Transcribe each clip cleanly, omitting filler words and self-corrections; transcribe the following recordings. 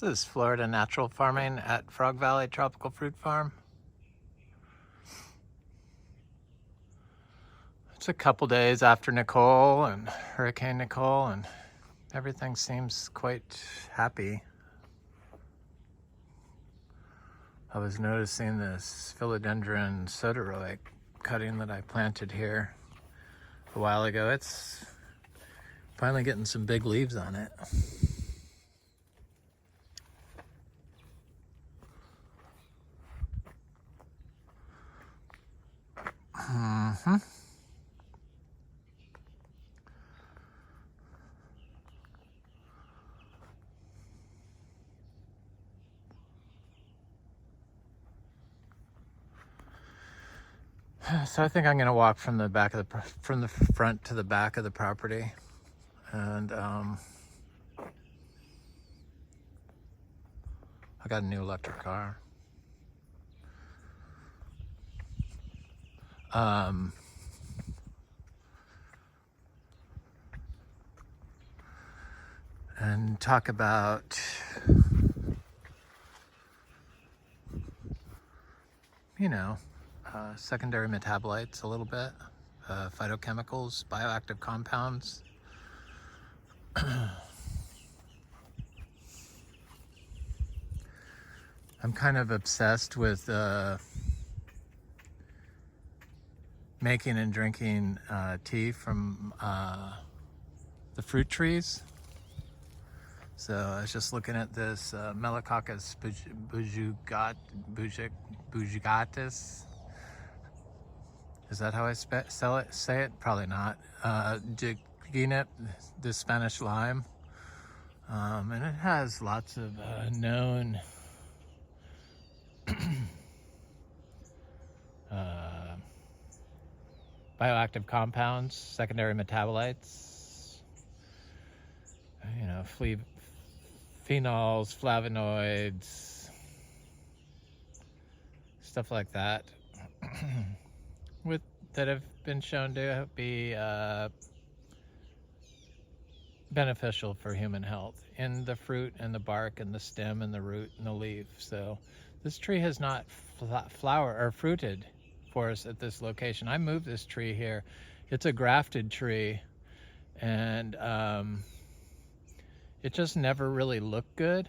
This is Florida Natural Farming at Frog Valley Tropical Fruit Farm. It's a couple days after Nicole and Hurricane Nicole, and everything seems quite happy. I was noticing this philodendron soderoic cutting that I planted here a while ago. It's finally getting some big leaves on it. So I think I'm gonna walk from the front to the back of the property, and I got a new electric car. And talk about secondary metabolites a little bit, phytochemicals, bioactive compounds. I'm kind of obsessed with making and drinking tea from the fruit trees. So I was just looking at this Melicoccus bujugatus. Is that how I say it? Probably not. Gignip, the Spanish lime. And it has lots of known bioactive compounds, secondary metabolites, phenols, flavonoids, stuff like that, that have been shown to be beneficial for human health in the fruit and the bark and the stem and the root and the leaf. So this tree has not flowered or fruited for us at this location. I moved this tree here. It's a grafted tree, and it just never really looked good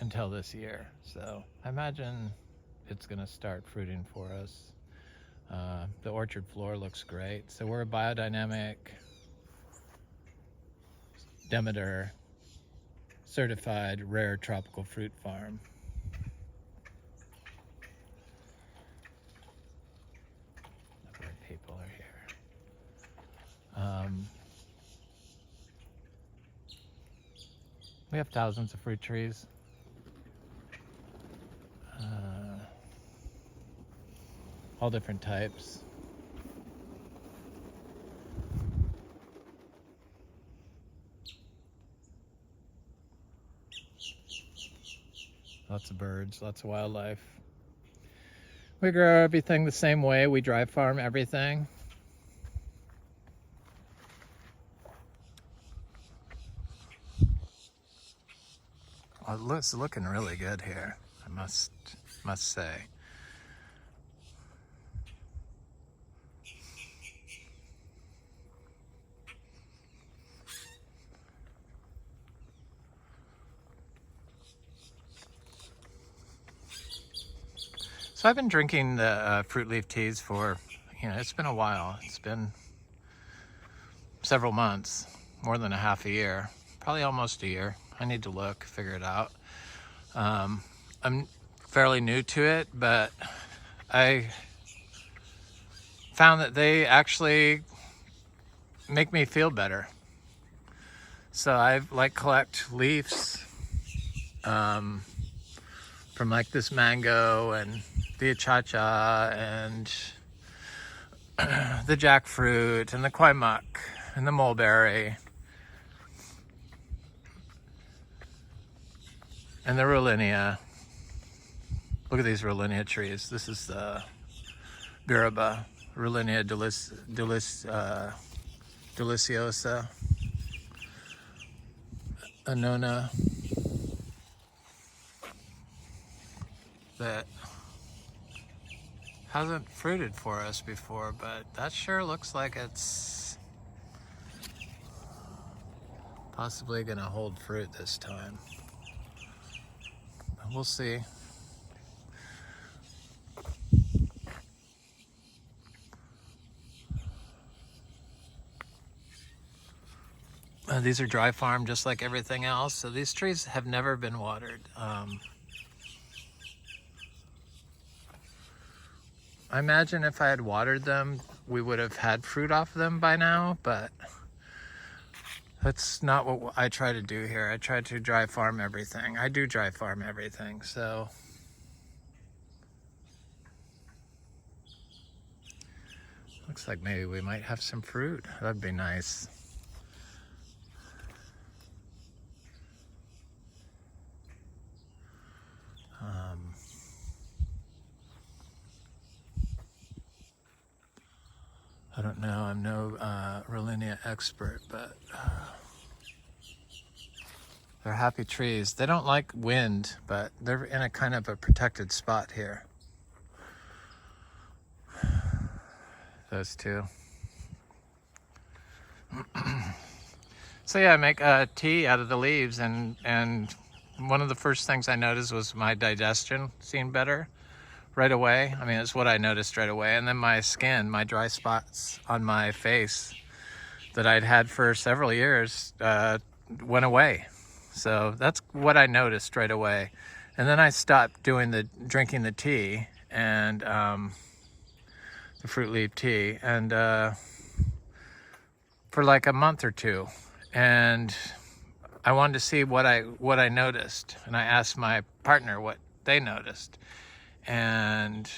until this year. So I imagine it's gonna start fruiting for us. The orchard floor looks great. So we're a Biodynamic Demeter Certified Rare Tropical Fruit Farm. Look where people are here. We have thousands of fruit trees. All different types. Lots of birds, lots of wildlife. We grow everything the same way. We dry farm everything. Well, it's looking really good here, I must say. So I've been drinking the fruit leaf teas for, it's been a while. It's been several months, more than a half a year, probably almost a year. I need to look, figure it out. I'm fairly new to it, but I found that they actually make me feel better. So I collect leaves from like this mango and the achacha and the jackfruit and the kwaimak and the mulberry and the Rollinia. Look at these Rollinia trees. This is the Biraba, Rollinia deliciosa, Annona. that hasn't fruited for us before, but that sure looks like it's possibly gonna hold fruit this time. We'll see. These are dry farmed just like everything else. So these trees have never been watered. I imagine if I had watered them, we would have had fruit off them by now, but that's not what I try to do here. I try to dry farm everything. I do dry farm everything, so. Looks like maybe we might have some fruit. That'd be nice. I don't know, I'm no Rollinia expert, but they're happy trees. They don't like wind, but they're in a kind of a protected spot here. Those two. So yeah, I make tea out of the leaves, and one of the first things I noticed was my digestion seemed better right away. I mean, it's what I noticed right away. And then my skin, my dry spots on my face that I'd had for several years went away. So that's what I noticed right away. And then I stopped drinking the tea and the fruit leaf tea, and for like a month or two. And I wanted to see what I noticed. And I asked my partner what they noticed. And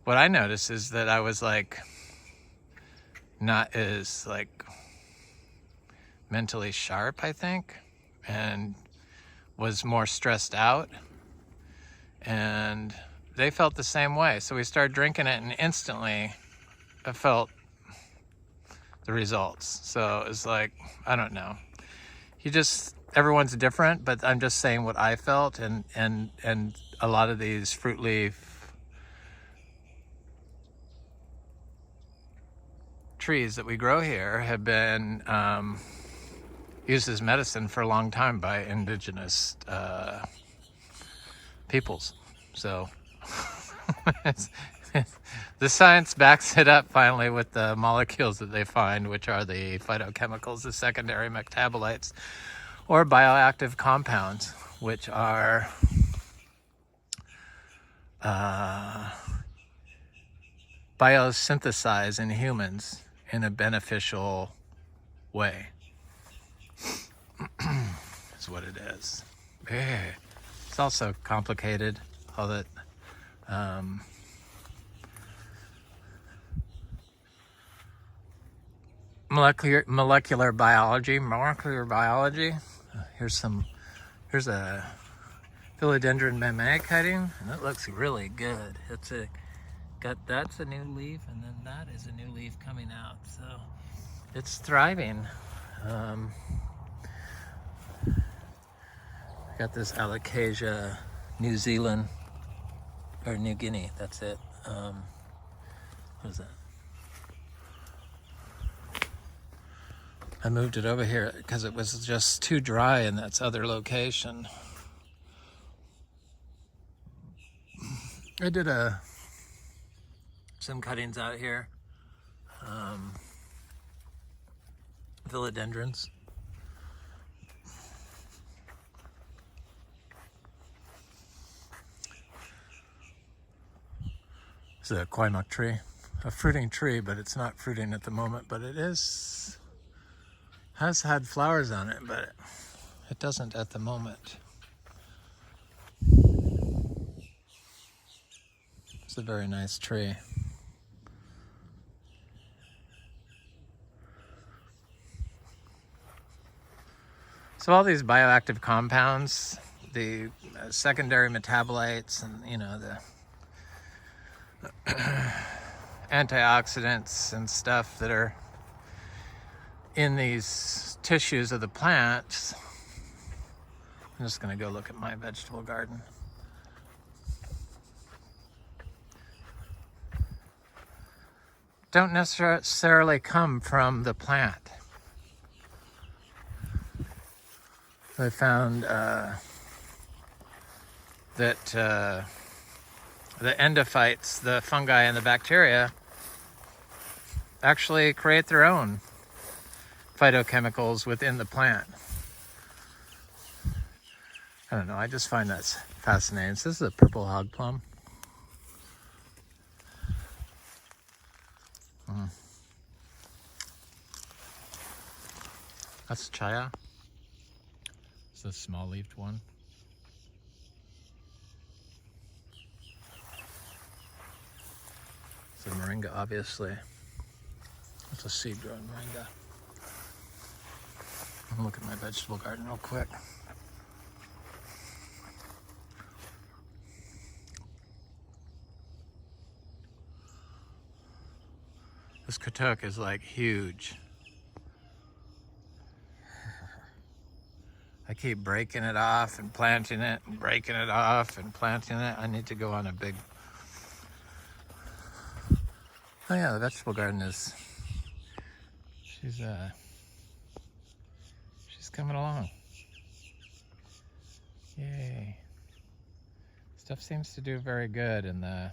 what I noticed is that I was like not as like mentally sharp, I think, and was more stressed out, and they felt the same way. So we started drinking it, and instantly I felt the results. So it's like, I don't know, everyone's different, but I'm just saying what I felt. And a lot of these fruit leaf trees that we grow here have been used as medicine for a long time by indigenous peoples. So the science backs it up finally with the molecules that they find, which are the phytochemicals, the secondary metabolites, or bioactive compounds, which are biosynthesized in humans in a beneficial way. That's what it is. It's also complicated, all that molecular biology. Here's a philodendron meme cutting, and it looks really good. That's a new leaf, and then that is a new leaf coming out. So it's thriving. Got this Alocasia, New Zealand, or New Guinea, that's it. What is that? I moved it over here because it was just too dry in that other location. I did some cuttings out here. Philodendrons. This is a quinok tree, a fruiting tree, but it's not fruiting at the moment, but it has had flowers on it, but it doesn't at the moment. It's a very nice tree. So all these bioactive compounds, the secondary metabolites, and the antioxidants and stuff that are in these tissues of the plants. I'm just going to go look at my vegetable garden. don't necessarily come from the plant. I found that the endophytes, the fungi and the bacteria, actually create their own phytochemicals within the plant. I don't know, I just find that's fascinating. So this is a purple hog plum. That's chaya. It's a small leafed one. It's a moringa, obviously. It's a seed grown moringa. I'll look at my vegetable garden real quick. This katuk is like huge. I keep breaking it off and planting it and breaking it off and planting it. I need to go on a big... Oh yeah, the vegetable garden is... She's coming along. Yay. Stuff seems to do very good in the...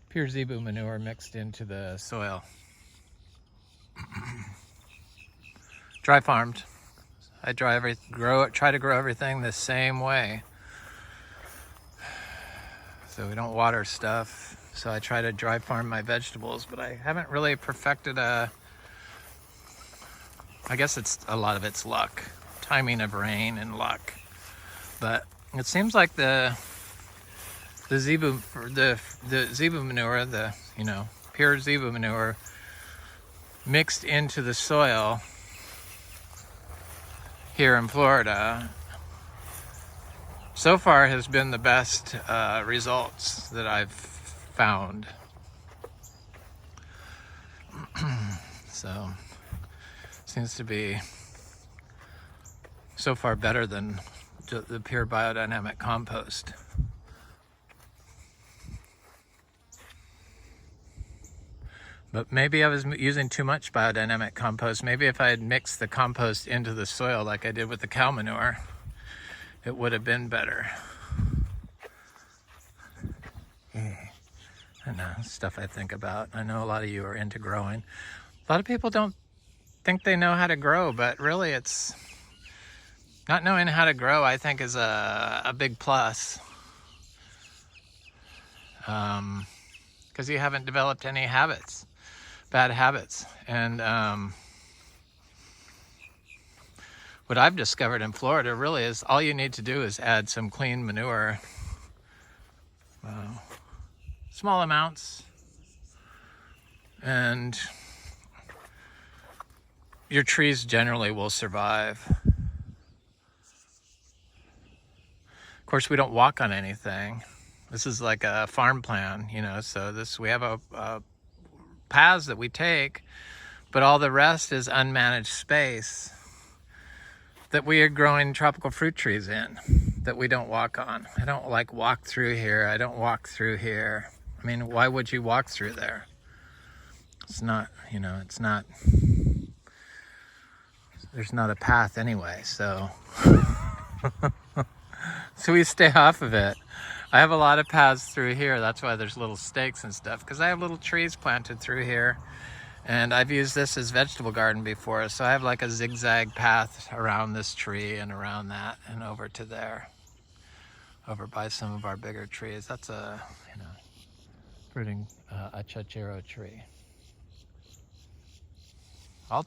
pure zebu manure mixed into the soil. Dry farmed. I try to grow everything the same way. So we don't water stuff. So I try to dry farm my vegetables, but I haven't really perfected I guess a lot of it's luck. Timing of rain and luck. But it seems like the zebu manure, pure zebu manure mixed into the soil here in Florida so far has been the best results that I've found. So seems to be so far better than the pure biodynamic compost. But maybe I was using too much biodynamic compost. Maybe if I had mixed the compost into the soil like I did with the cow manure, it would have been better. I know, stuff I think about. I know a lot of you are into growing. A lot of people don't think they know how to grow, but really it's not knowing how to grow, I think, is a big plus. Because you haven't developed any habits. Bad habits. And what I've discovered in Florida really is all you need to do is add some clean manure, small amounts, and your trees generally will survive. Of course, we don't walk on anything. This is like a farm plan, so we have a paths that we take, but all the rest is unmanaged space that we are growing tropical fruit trees in that we don't walk on. I don't walk through here. I don't walk through here. I mean, why would you walk through there? It's not, it's not, there's not a path anyway, so so we stay off of it. I have a lot of paths through here. That's why there's little stakes and stuff, because I have little trees planted through here, and I've used this as vegetable garden before, so I have like a zigzag path around this tree and around that and over to there, over by some of our bigger trees. That's a fruiting a chachero tree.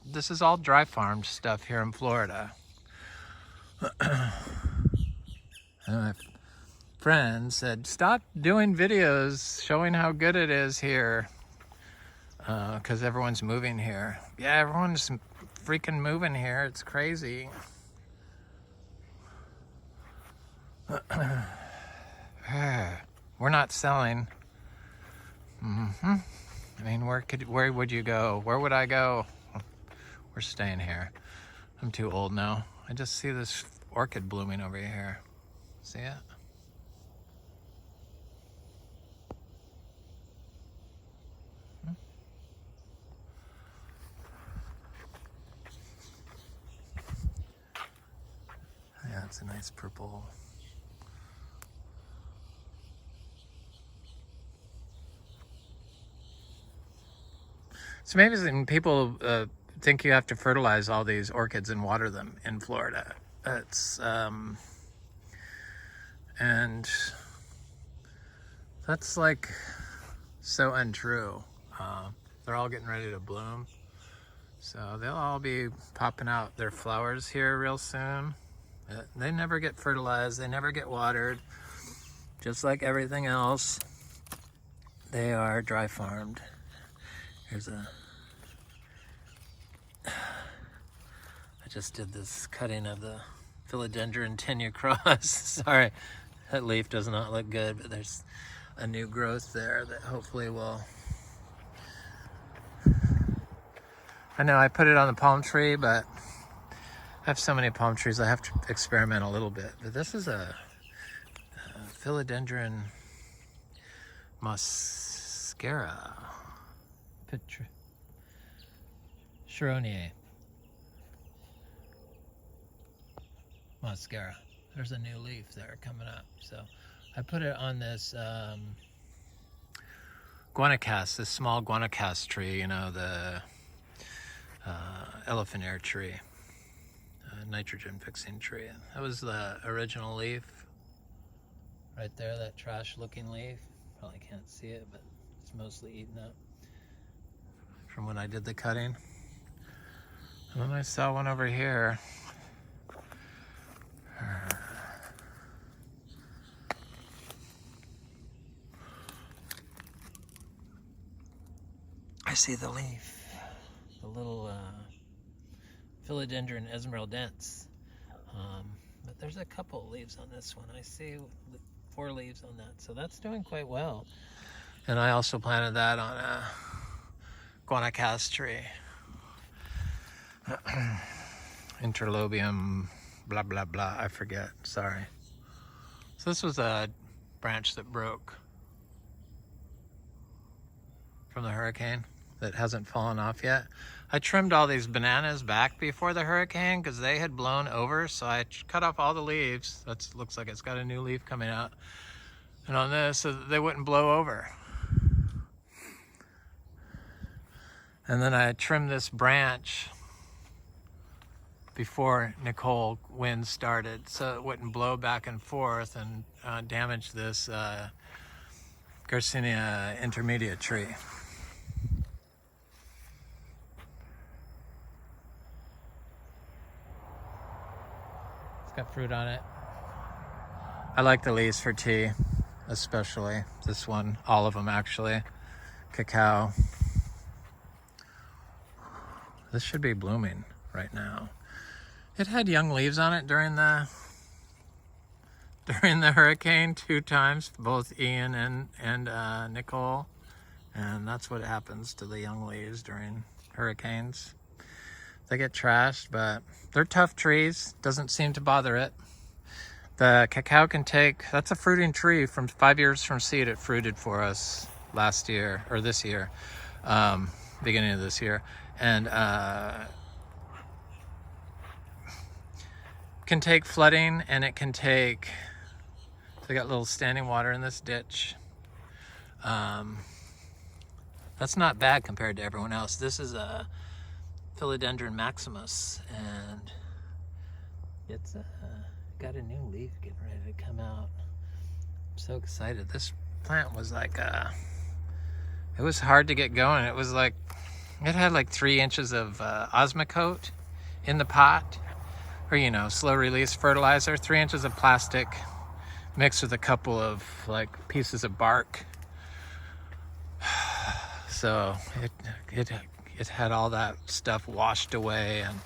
This is all dry farmed stuff here in Florida. And my friend said, stop doing videos showing how good it is here, because everyone's moving here. Yeah, everyone's freaking moving here. It's crazy. We're not selling. I mean, where would you go? Where would I go? We're staying here. I'm too old now. I just see this orchid blooming over here. See it? That's a nice purple. It's amazing people think you have to fertilize all these orchids and water them in Florida. It's and that's like so untrue. They're all getting ready to bloom, so they'll all be popping out their flowers here real soon. They never get fertilized, they never get watered, just like everything else. They are dry farmed. Here's a, I just did this cutting of the philodendron tenucross. Sorry, that leaf does not look good, but there's a new growth there that hopefully will. I know I put it on the palm tree, but I have so many palm trees I have to experiment a little bit. But this is a philodendron muscara. Chironier. Muscara. There's a new leaf there coming up. So I put it on this guanacas, this small guanacas tree, you know, the elephant ear tree, nitrogen fixing tree. That was the original leaf right there, that trash looking leaf. Probably can't see it, but it's mostly eaten up from when I did the cutting. And then I saw one over here. I see the leaf, the little philodendron esmeraldense. But there's a couple of leaves on this one. I see 4 leaves on that, so that's doing quite well. And I also planted that on a guanacas tree. Interlobium, blah, blah, blah, I forget, sorry. So this was a branch that broke from the hurricane that hasn't fallen off yet. I trimmed all these bananas back before the hurricane because they had blown over, so I cut off all the leaves. That looks like it's got a new leaf coming out. And on this, so that they wouldn't blow over. And then I trimmed this branch before Nicole wind started, so it wouldn't blow back and forth and damage this Garcinia intermedia tree. It's got fruit on it. I like the leaves for tea, especially this one, all of them actually. Cacao. This should be blooming right now. It had young leaves on it during the hurricane 2 times, both Ian and Nicole, and that's what happens to the young leaves during hurricanes. They get trashed, but they're tough trees. Doesn't seem to bother it. The cacao can take, that's a fruiting tree from 5 years from seed. It fruited for us last year, or this year, beginning of this year, and can take flooding, and it can take, they got little standing water in this ditch. That's not bad compared to everyone else. This is a Philodendron maximus, and it's got a new leaf getting ready to come out. I'm so excited. This plant was like it was hard to get going. It was like, it had like 3 inches of osmocote in the pot, or, you know, slow release fertilizer, 3 inches of plastic mixed with a couple of like pieces of bark. So it had all that stuff washed away, and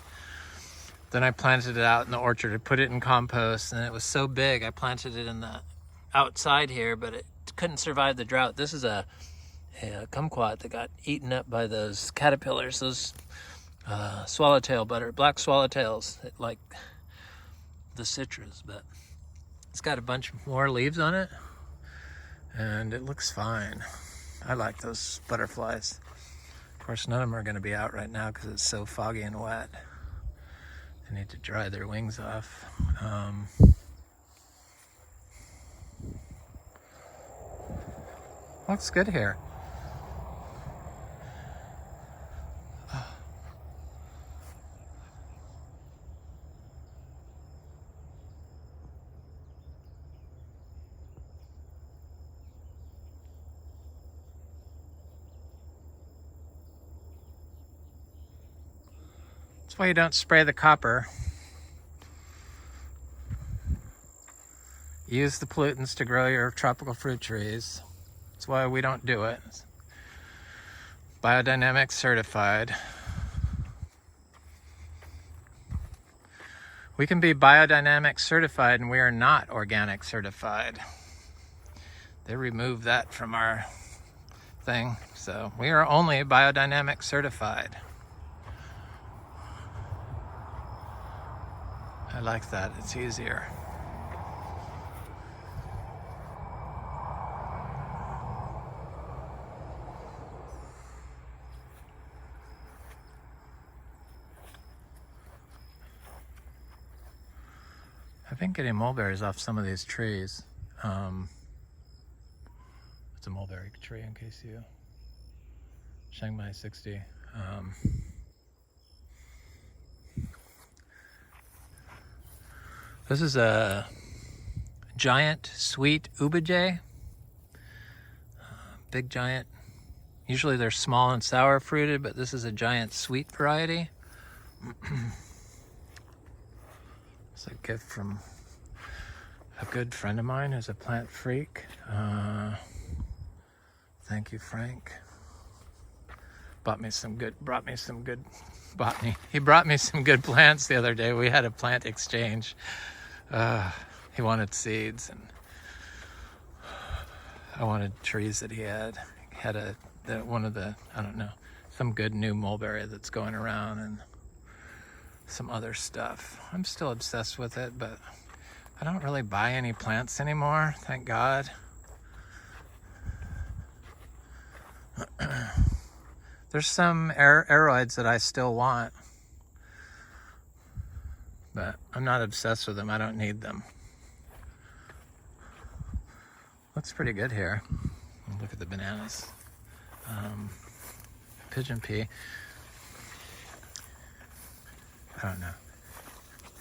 then I planted it out in the orchard. I put it in compost, and it was so big I planted it in the outside here, but it couldn't survive the drought. This is a kumquat that got eaten up by those caterpillars, those swallowtail black swallowtails that like the citrus, but it's got a bunch more leaves on it, and it looks fine. I like those butterflies. Of course, none of them are going to be out right now because it's so foggy and wet. I need to dry their wings off. Looks good here. That's why you don't spray the copper. Use the pollutants to grow your tropical fruit trees. That's why we don't do it. It's Biodynamic Certified. We can be Biodynamic Certified and we are not Organic Certified. They removed that from our thing. So we are only Biodynamic Certified. I like that, it's easier. I've been getting mulberries off some of these trees. It's a mulberry tree in case you... Chiang Mai 60. This is a giant sweet ubijay. Big giant. Usually they're small and sour fruited, but this is a giant sweet variety. It's a gift from a good friend of mine who's a plant freak. Thank you, Frank. He brought me some good plants the other day. We had a plant exchange. He wanted seeds and I wanted trees that he had. He had one of the, I don't know, some good new mulberry that's going around and some other stuff. I'm still obsessed with it, but I don't really buy any plants anymore, thank God. There's some aroids that I still want, but I'm not obsessed with them. I don't need them. Looks pretty good here. Look at the bananas. Pigeon pea. I don't know.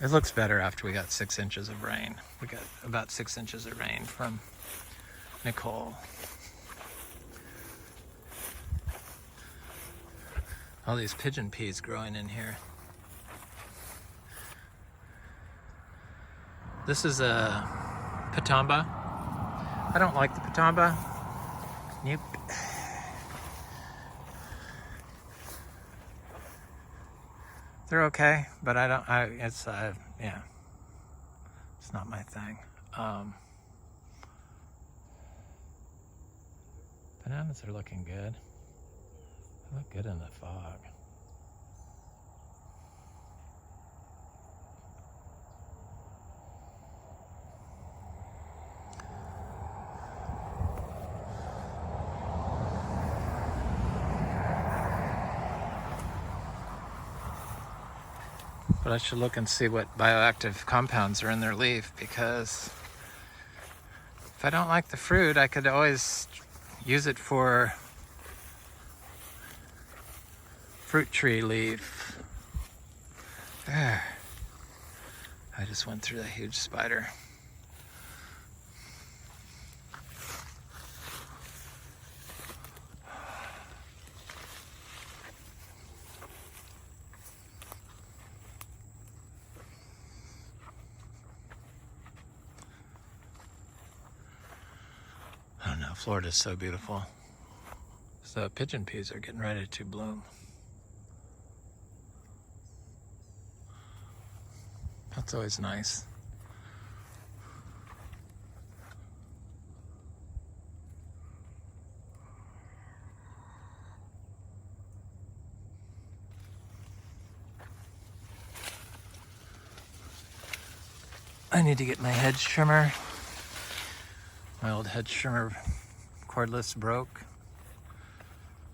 It looks better after we got 6 inches of rain. We got about 6 inches of rain from Nicole. All these pigeon peas growing in here. This is a patamba. I don't like the patamba. Nope. They're okay, but it's yeah. It's not my thing. Bananas are looking good. They look good in the fog. But I should look and see what bioactive compounds are in their leaf, because if I don't like the fruit, I could always use it for fruit tree leaf. There. I just went through that huge spider. I don't know, Florida's so beautiful. So pigeon peas are getting ready to bloom. That's always nice. I need to get my hedge trimmer. My old hedge trimmer cordless broke.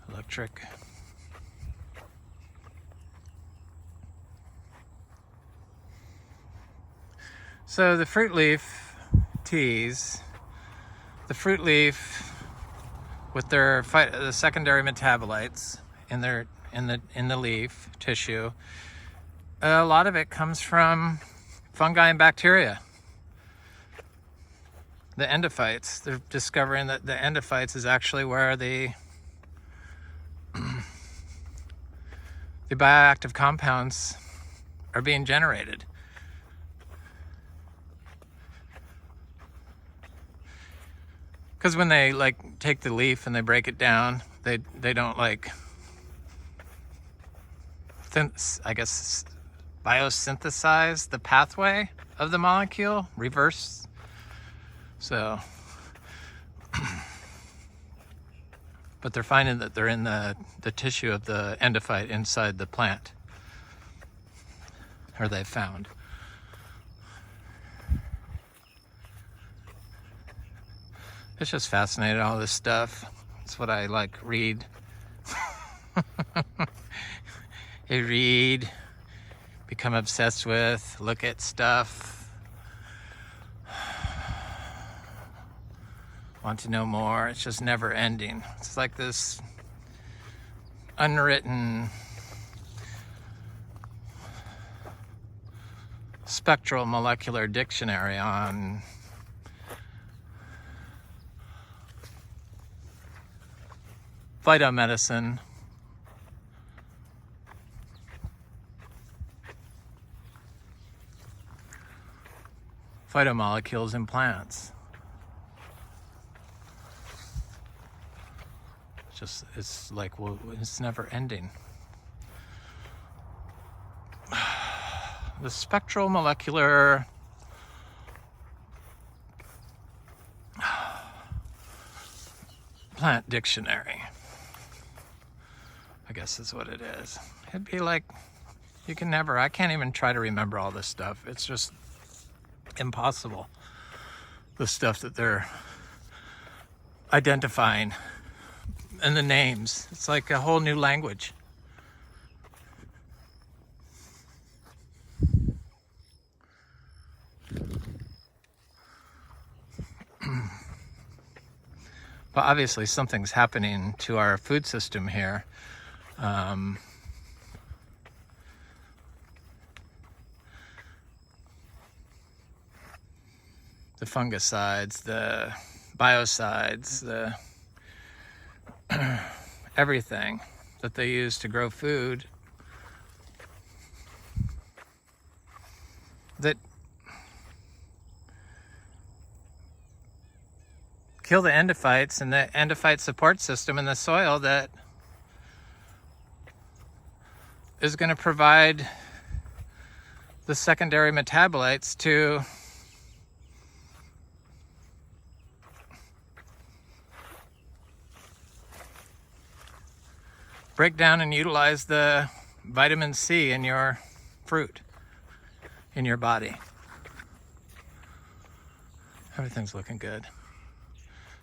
Electric. So the fruit leaf teas, the fruit leaf with their the secondary metabolites in the leaf tissue, a lot of it comes from fungi and bacteria. The endophytes, they're discovering that the endophytes is actually where the bioactive compounds are being generated. Because when they like take the leaf and they break it down, they don't like, I guess, biosynthesize the pathway of the molecule, reverse. So, but they're finding that they're in the tissue of the endophyte inside the plant, or they've found. It's just fascinating, all this stuff. It's what I like read. I read, become obsessed with, look at stuff. Want to know more. It's just never ending. It's like this unwritten spectral molecular dictionary on phytomedicine, phytomolecules in plants. It's like, well, it's never ending. The Spectral Molecular Plant Dictionary, I guess is what it is. It'd be like, I can't even try to remember all this stuff. It's just impossible. The stuff that they're identifying and the names. It's like a whole new language. But obviously something's happening to our food system here. The fungicides, the biocides, the everything that they use to grow food that kill the endophytes and the endophyte support system in the soil that is going to provide the secondary metabolites to break down and utilize the vitamin C in your fruit, in your body. Everything's looking good.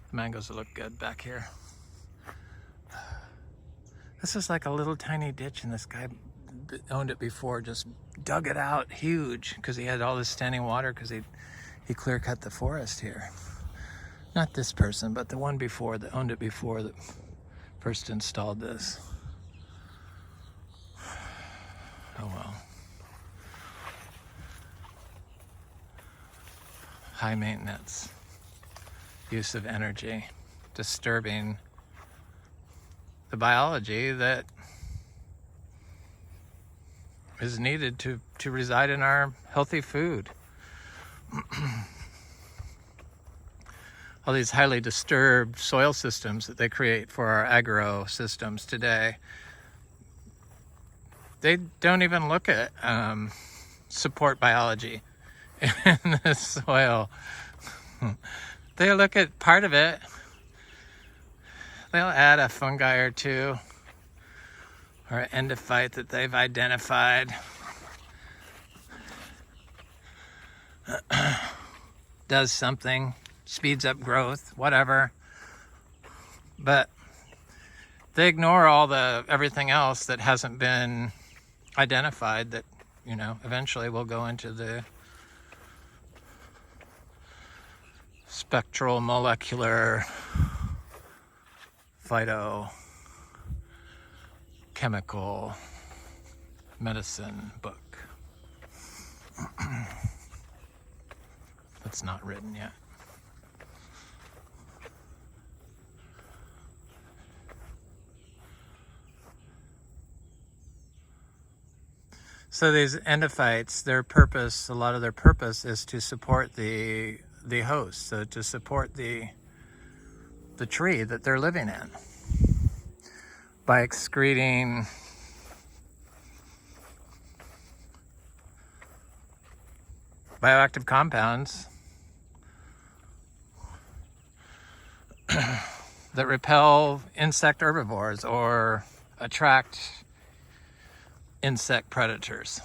The mangoes look good back here. This is like a little tiny ditch, and this guy owned it before, just dug it out huge because he had all this standing water because he clear cut the forest here. Not this person, but the one before that owned it before that first installed this. Oh well. High maintenance, use of energy, disturbing the biology that is needed to reside in our healthy food. All these highly disturbed soil systems that they create for our agro systems today, they don't even look at support biology in the soil. They look at part of it. They'll add a fungi or two or an endophyte that they've identified. Does something, speeds up growth, whatever. But they ignore everything else that hasn't been identified that, eventually will go into the Spectral Molecular Phytochemical medicine book. That's not written yet. So these endophytes, their purpose, a lot of their purpose is to support the host, so to support the tree that they're living in by excreting bioactive compounds that repel insect herbivores or attract insect predators.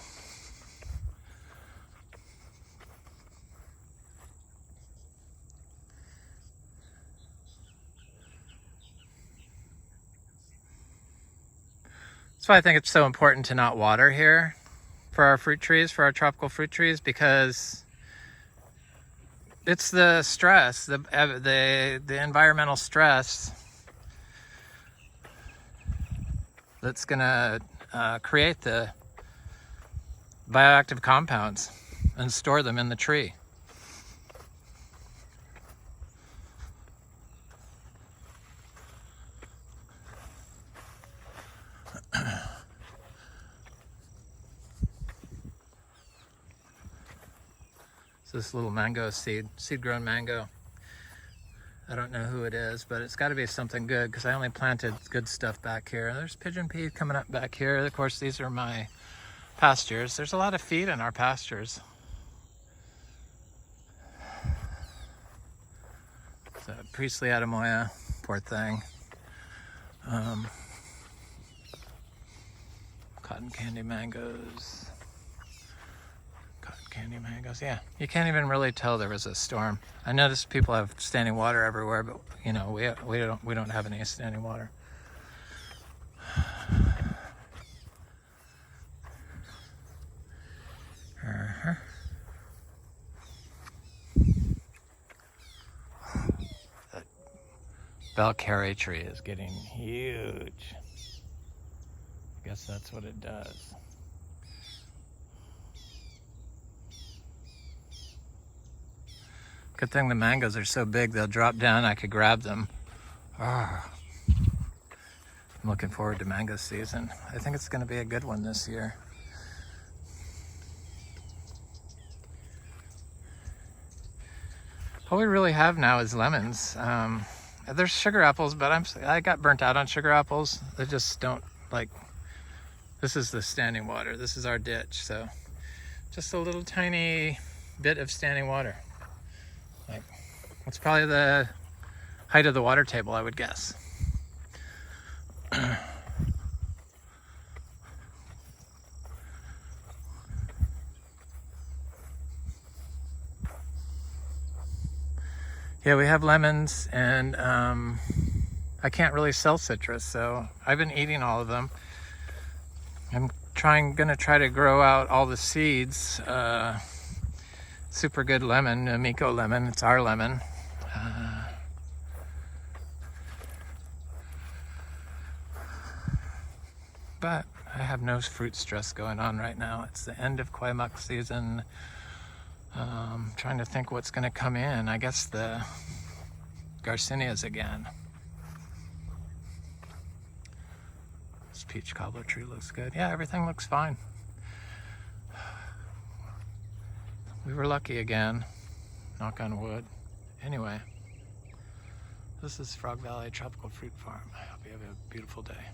That's why I think it's so important to not water here for our fruit trees, for our tropical fruit trees, because it's the stress, the environmental stress that's gonna create the bioactive compounds and store them in the tree. So this little mango seed-grown mango. I don't know who it is, but it's got to be something good because I only planted good stuff back here. There's pigeon pea coming up back here. Of course, these are my pastures. There's a lot of feed in our pastures. So Priestley Adamoya, poor thing. Cotton candy mangoes. Candy mangoes, yeah. You can't even really tell there was a storm. I noticed people have standing water everywhere, but you know, we don't have any standing water. That Valkyrie tree is getting huge. I guess that's what it does. Good thing the mangoes are so big, they'll drop down, I could grab them. I'm looking forward to mango season. I think it's gonna be a good one this year. All we really have now is lemons. There's sugar apples, but I got burnt out on sugar apples. They just don't like, this is the standing water. This is our ditch, so just a little tiny bit of standing water. Like, it's probably the height of the water table, I would guess. Yeah, we have lemons, and I can't really sell citrus, so I've been eating all of them. I'm gonna try to grow out all the seeds. Super good lemon, Amico lemon, it's our lemon. But I have no fruit stress going on right now. It's the end of Quaimuk season. Trying to think what's gonna come in. I guess the Garcinias again. This peach cobbler tree looks good. Yeah, everything looks fine. We were lucky again, knock on wood. Anyway, this is Frog Valley Tropical Fruit Farm. I hope you have a beautiful day.